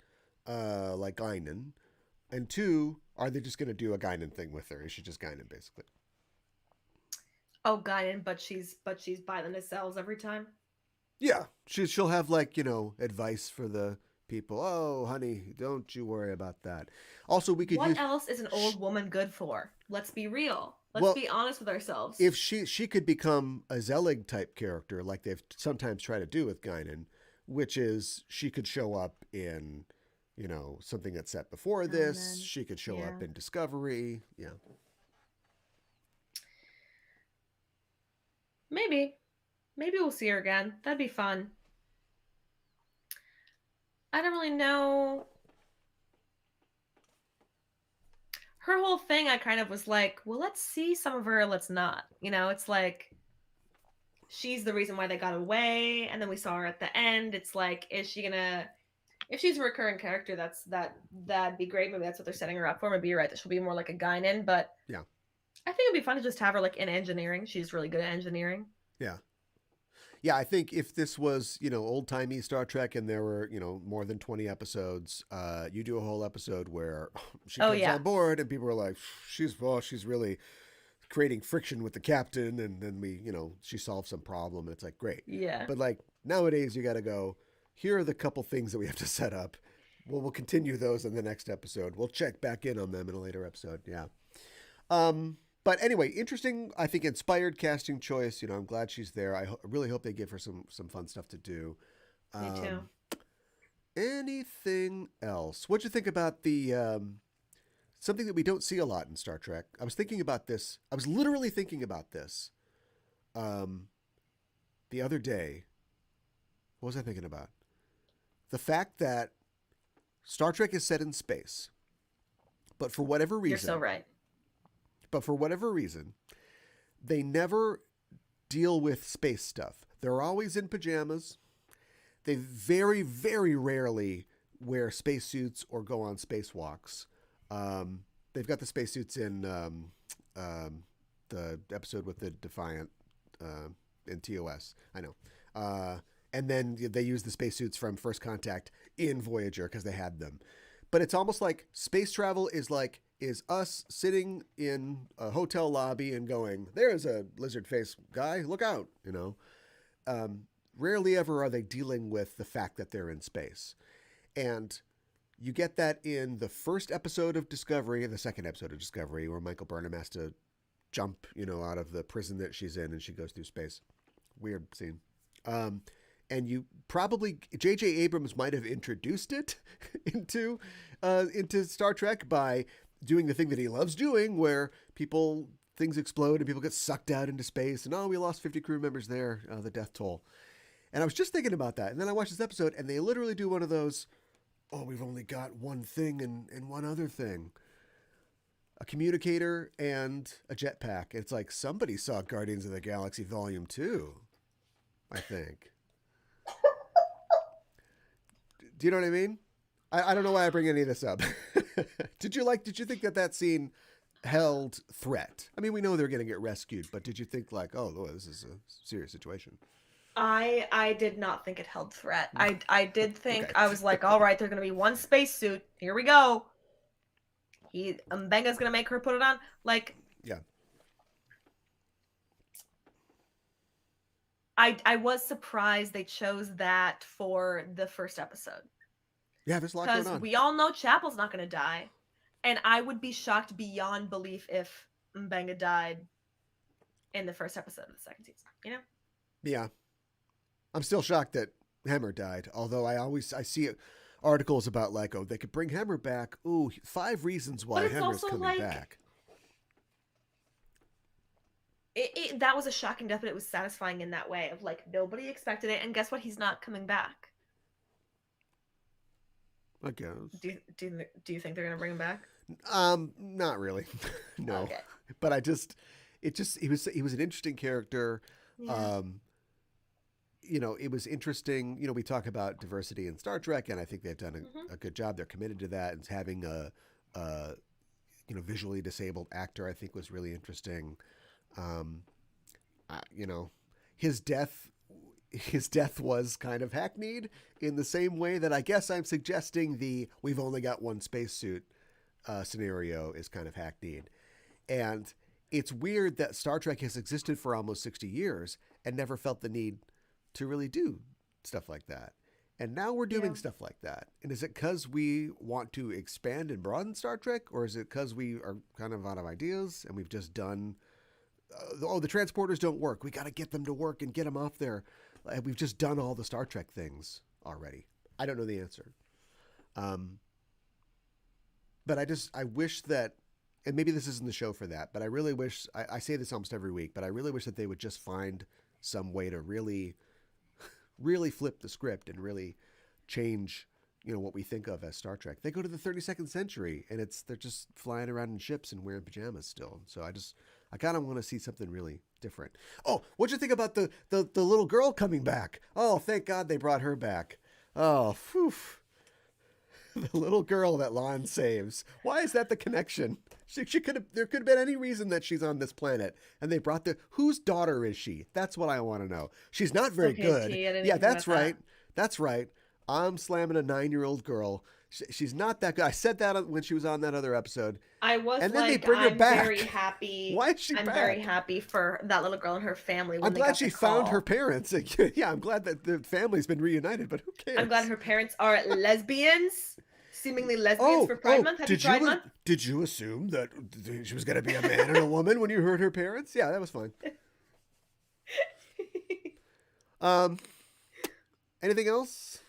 like Guinan? And two, are they just going to do a Guinan thing with her? Is she just Guinan, basically? Oh, Guinan, but she's by the nacelles every time. Yeah, she'll have like advice for the people. Oh, honey, don't you worry about that. Also, we could What use. else is an old woman good for? Let's be real. Let's Well, be honest with ourselves. if she could become a Zelig type character, like they've sometimes tried to do with Guinan, which is she could show up in, something that's set before this. Then, She could show yeah. up in Discovery. Yeah. Maybe we'll see her again. That'd be fun. I don't really know. Her whole thing, I kind of was like, well, let's see some of her, let's not. It's like she's the reason why they got away, and then we saw her at the end. It's like, is she gonna? If she's a recurring character, that'd be great. Maybe that's what they're setting her up for. Maybe you're right, that she'll be more like a Guinan, but Yeah. I think it'd be fun to just have her like in engineering. She's really good at engineering. Yeah. Yeah, I think if this was, old timey Star Trek and there were, more than 20 episodes, you do a whole episode where she comes on board and people are like, she's really creating friction with the captain. And then she solves some problem. And it's like, great. Yeah. But like nowadays you got to go, here are the couple things that we have to set up. Well, we'll continue those in the next episode. We'll check back in on them in a later episode. Yeah. But anyway, interesting, I think inspired casting choice. I'm glad she's there. I really hope they give her some fun stuff to do. Me too. Anything else? What'd you think about the something that we don't see a lot in Star Trek? I was thinking about this. I was literally thinking about this the other day. What was I thinking about? The fact that Star Trek is set in space, but for whatever reason... You're so right. But for whatever reason, they never deal with space stuff. They're always in pajamas. They very, very rarely wear spacesuits or go on spacewalks. They've got the spacesuits in the episode with the Defiant in TOS. I know. And then they use the spacesuits from First Contact in Voyager because they had them. But it's almost like space travel is us sitting in a hotel lobby and going, there's a lizard face guy, look out, Rarely ever are they dealing with the fact that they're in space. And you get that in the first episode of Discovery and the second episode of Discovery, where Michael Burnham has to jump, out of the prison that she's in and she goes through space. Weird scene. And you probably J.J. Abrams might have introduced it into Star Trek by doing the thing that he loves doing, where things explode and people get sucked out into space, and we lost 50 crew members there, the death toll. And I was just thinking about that, and then I watched this episode, and they literally do one of those, we've only got one thing and one other thing. A communicator and a jetpack. It's like somebody saw Guardians of the Galaxy Volume 2, I think. Do you know what I mean? I don't know why I bring any of this up. Did you think that scene held threat? I mean, we know they're going to get rescued, but did you think like, oh, Lord, this is a serious situation? I did not think it held threat. I did think Okay. I was like, all right, there's gonna be one spacesuit. Here we go. Mbenga's gonna make her put it on. Like, Yeah. I was surprised they chose that for the first episode. Yeah, there's a lot going Because on. we all know Chapel's not gonna die. And I would be shocked beyond belief if Mbenga died in the first episode of the second season, you know? Yeah. I'm still shocked that Hammer died, although I see articles about like, oh, they could bring Hammer back. Ooh, 5 reasons why Hammer's coming like, back. That was a shocking death, but it was satisfying in that way of like nobody expected it, and guess what? He's not coming back. I guess. Do you think they're gonna bring him back? Not really. No. Okay. But he was an interesting character. Yeah. It was interesting. We talk about diversity in Star Trek, and I think they've done a good job. They're committed to that, and having a visually disabled actor, I think, was really interesting. His death was kind of hackneyed in the same way that I guess I'm suggesting the we've only got one spacesuit scenario is kind of hackneyed. And it's weird that Star Trek has existed for almost 60 years and never felt the need to really do stuff like that. And now we're doing stuff like that. And is it because we want to expand and broaden Star Trek? Or is it because we are kind of out of ideas and we've just done, the transporters don't work. We got to get them to work and get them off there. We've just done all the Star Trek things already. I don't know the answer. But I wish that, and maybe this isn't the show for that, but I really wish, I say this almost every week, but I really wish that they would just find some way to really, really flip the script and really change, what we think of as Star Trek. They go to the 32nd century and they're just flying around in ships and wearing pajamas still. So I kind of want to see something really different. Oh, what'd you think about the little girl coming back? Oh, thank God they brought her back. Oh, phew. The little girl that Lon saves. Why is that the connection? There could have been any reason that she's on this planet, and they brought whose daughter is she? That's what I want to know. She's not very good. Yeah, that's right. That's right. I'm slamming a 9-year-old girl. She's not that good. I said that when she was on that other episode. I was and then like, they bring her back. Very happy. Why is she back? I'm very happy for that little girl and her family. I'm glad she found her parents. Yeah, I'm glad that the family's been reunited, but who cares? I'm glad her parents are lesbians. Seemingly lesbians for Pride Month. Happy Pride Month. Did you assume that she was going to be a man and a woman when you heard her parents? Yeah, that was fine. Anything else?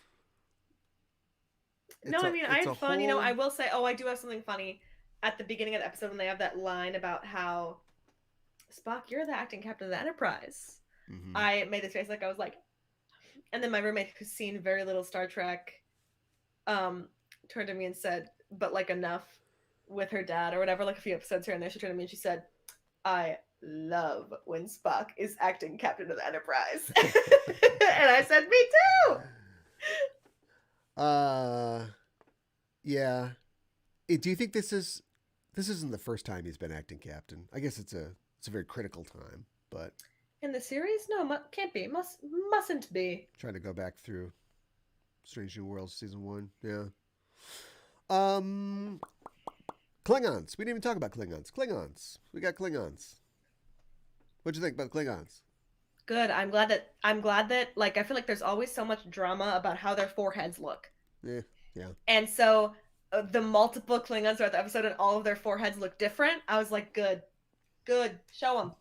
I had fun. I will say, I do have something funny at the beginning of the episode when they have that line about how Spock, you're the acting captain of the Enterprise. Mm-hmm. I made this face I was like, and then my roommate who's seen very little Star Trek, turned to me and said, but like enough with her dad or whatever, like a few episodes here and there, she turned to me and she said, I love when Spock is acting captain of the Enterprise. And I said, me too. Yeah. Do you think this isn't the first time he's been acting captain? I guess it's a very critical time, but in the series, no, can't be, mustn't be. Trying to go back through Strange New Worlds season 1, yeah. Klingons. We didn't even talk about Klingons. We got Klingons. What'd you think about Klingons? Good. I'm glad that like I feel like there's always so much drama about how their foreheads look. Yeah. And so the multiple Klingons throughout the episode and all of their foreheads look different. I was like, good, show them.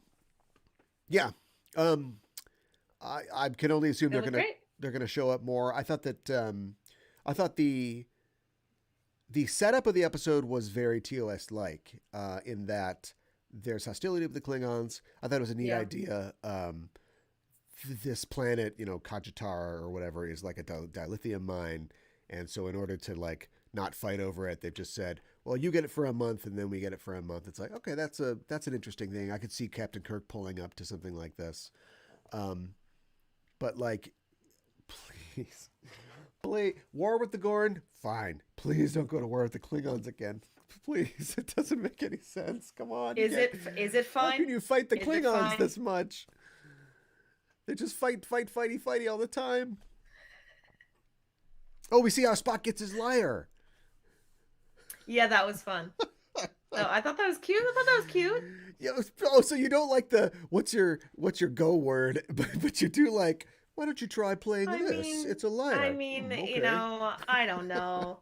Yeah. I can only assume they're gonna show up more. I thought that the setup of the episode was very TOS-like in that there's hostility with the Klingons. I thought it was a neat idea. This planet, Kajitar or whatever, is like a dilithium mine. And so in order to like not fight over it, they've just said, well, you get it for a month and then we get it for a month. It's like, okay, that's an interesting thing. I could see Captain Kirk pulling up to something like this. But like, Play war with the Gorn. Fine. Please don't go to war with the Klingons again. Please, it doesn't make any sense. Come on, Is it How fine? can you fight the Is it Klingons fine? this much? They just fighty all the time. Oh, we see how Spock gets his lyre. Yeah, that was fun. Oh, I thought that was cute. I thought that was cute. Yeah. Oh, so you don't like the what's your go word, but you do like. Why don't you try playing this? It's a lyre. Okay. I don't know.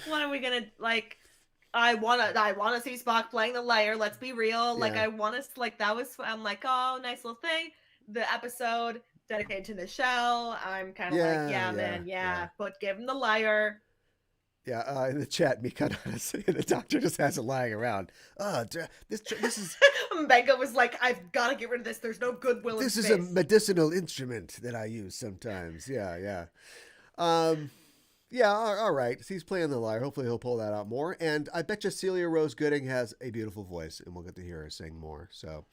When are we gonna like? I wanna see Spock playing the lyre. Let's be real. Like Yeah. I want to like that was. I'm like, oh, nice little thing. The episode dedicated to Michelle. I'm kind of like, Yeah, yeah, yeah, man, yeah. yeah. But give him the lyre. Yeah, in the chat, Mikado saying the doctor just has it lying around. This is Mega was like, I've got to get rid of this. There's no goodwill in this is space. a medicinal instrument that I use sometimes. Yeah, yeah. Yeah, all right. So he's playing the lyre. Hopefully he'll pull that out more. And I bet you Celia Rose Gooding has a beautiful voice, and we'll get to hear her sing more. So,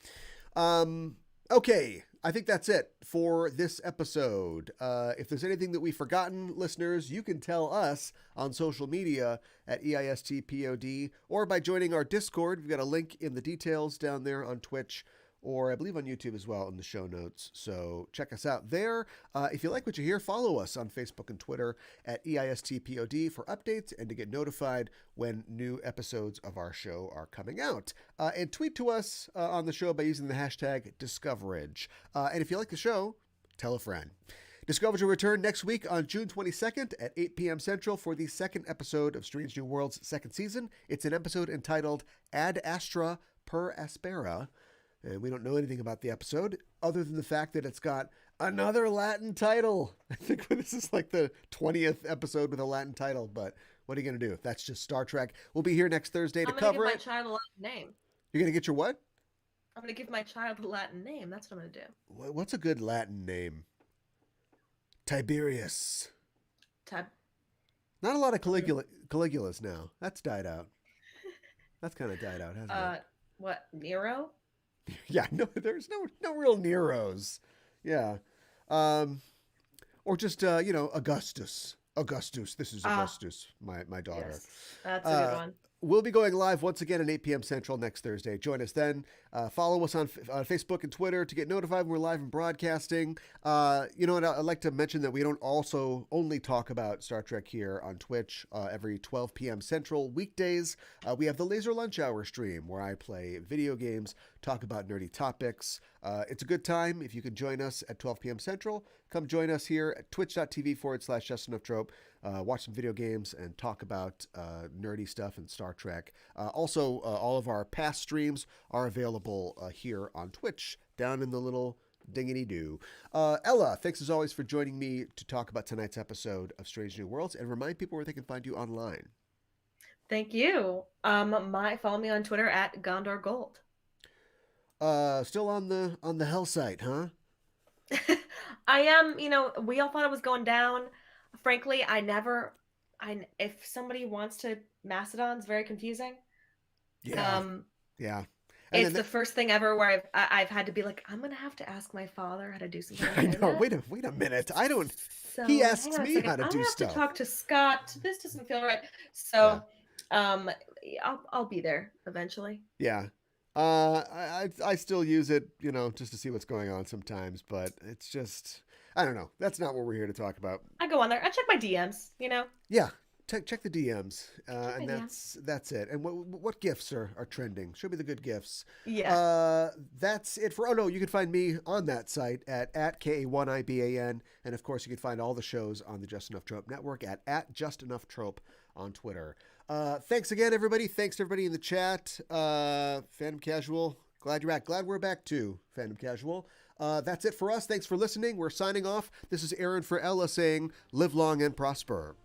okay. I think that's it for this episode. If there's anything that we've forgotten, listeners, you can tell us on social media at EISTPOD or by joining our Discord. We've got a link in the details down there on Twitch or I believe on YouTube as well in the show notes. So check us out there. If you like what you hear, follow us on Facebook and Twitter at EISTPOD for updates and to get notified when new episodes of our show are coming out. And tweet to us on the show by using the hashtag Discoverage. And if you like the show, tell a friend. Discoverage will return next week on June 22nd at 8 p.m. Central for the second episode of Strange New Worlds' second season. It's an episode entitled Ad Astra per Aspera. And we don't know anything about the episode other than the fact that it's got another Latin title. I think this is like the 20th episode with a Latin title, but what are you going to do? That's just Star Trek. We'll be here next Thursday to cover it. I'm going to give my child a Latin name. You're going to get your what? I'm going to give my child a Latin name. That's what I'm going to do. What's a good Latin name? Tiberius. Not a lot of Caligulas now. That's died out. That's kind of died out, hasn't it? What, Nero? Yeah, no, there's no real Neros. Yeah. Or just, Augustus. Augustus. This is Augustus, my daughter. Yes, that's a good one. We'll be going live once again at 8 p.m. Central next Thursday. Join us then. Follow us on Facebook and Twitter to get notified when we're live and broadcasting. You know what? I'd like to mention that we don't also only talk about Star Trek here on Twitch every 12 p.m. Central weekdays. We have the Laser Lunch Hour stream where I play video games, talk about nerdy topics. It's a good time. If you can join us at 12 p.m. Central, come join us here at twitch.tv/JustEnoughTrope. Watch some video games and talk about nerdy stuff and Star Trek. Also, all of our past streams are available here on Twitch, down in the little dingity-doo. Ella, thanks as always for joining me to talk about tonight's episode of Strange New Worlds, and remind people where they can find you online. Thank you. Follow me on Twitter at Gondor Gold. Still on the hell site, huh? I am. We all thought it was going down. Frankly, if somebody wants to Mastodon, it's very confusing. Yeah. Yeah. And it's the first thing ever where I've had to be like, I'm gonna have to ask my father how to do something. I know. Wait a minute. I don't. So, he asks me how to do stuff. I have to talk to Scott. This doesn't feel right. So, I'll be there eventually. Yeah. I still use it, just to see what's going on sometimes, but it's just, I don't know. That's not what we're here to talk about. I go on there. I check my DMs, Yeah. Check the DMs, and that's it. And what gifts are trending? Show me the good gifts. Yeah. That's it for. Oh no, you can find me on that site at KA1IBAN, and of course you can find all the shows on the Just Enough Trope Network at Just Enough Trope on Twitter. Thanks again, everybody. Thanks to everybody in the chat. Phantom Casual, glad you're back. Glad we're back too, Phantom Casual. That's it for us. Thanks for listening. We're signing off. This is Aaron for Ella saying, live long and prosper.